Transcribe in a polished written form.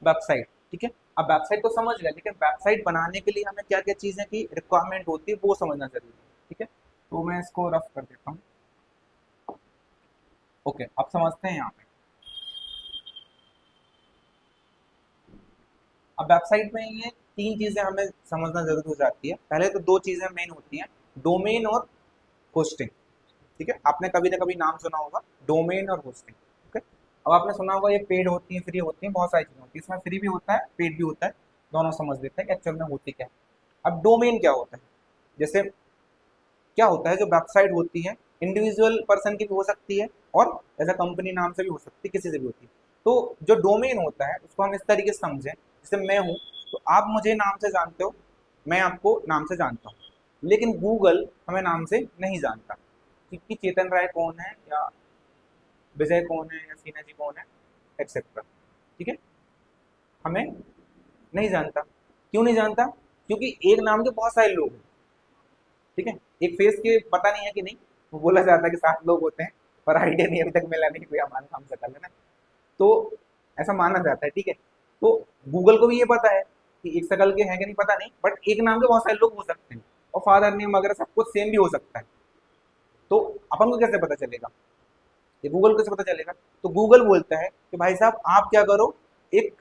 Website, ठीक है। अब वेबसाइट तो समझ गए, लेकिन वेबसाइट बनाने के लिए हमें क्या क्या चीजें की रिक्वायरमेंट होती है वो समझना जरूरी है, ठीक है। तो मैं इसको रफ कर देता हूँ। ओके, अब समझते हैं यहाँ पे। अब वेबसाइट में ये तीन चीजें हमें समझना जरूरी हो जाती है। पहले तो दो चीजें मेन होती हैं, डोमेन और होस्टिंग, ठीक है। आपने कभी ना कभी नाम सुना होगा, डोमेन और होस्टिंग, ओके। अब आपने सुना होगा ये पेड होती है, फ्री होती है, बहुत सारी चीजें होती है, इसमें फ्री भी होता है, पेड भी होता है। दोनों समझ लेते हैं कि एक्चुअल में होती क्या है। अब डोमेन क्या होता है, जैसे क्या होता है, जो वेबसाइट होती है इंडिविजुअल पर्सन की भी हो सकती है और एज अ कंपनी नाम से भी हो सकती है, किसी से भी होती है। तो जो डोमेन होता है उसको हम इस तरीके से समझें, जैसे मैं हूं, तो आप मुझे नाम से जानते हो, मैं आपको नाम से जानता हूँ, लेकिन गूगल हमें नाम से नहीं जानता, कि चेतन राय कौन है, या विजय कौन है, या सीना जी कौन है, एक्सेट्रा, ठीक है। हमें नहीं जानता। क्यों नहीं जानता? क्योंकि एक नाम के बहुत सारे लोग हैं, ठीक है। एक फेस के पता नहीं है कि नहीं, वो बोला जाता है कि 7 लोग होते हैं, पर आइडिया नहीं अभी तक मिला नहीं, कोई हमारे नाम से कर लेना। तो ऐसा माना जाता है, ठीक है। तो गूगल को भी ये पता है कि एक शकल के हैं कि नहीं पता नहीं, बट एक नाम के बहुत सारे लोग हो सकते हैं, और फादर नेम वगैरह सब कुछ सेम भी हो सकता है। तो अपन को कैसे पता चलेगा, ये गूगल को कैसे पता चलेगा? तो गूगल बोलता है कि भाई साहब आप क्या करो, एक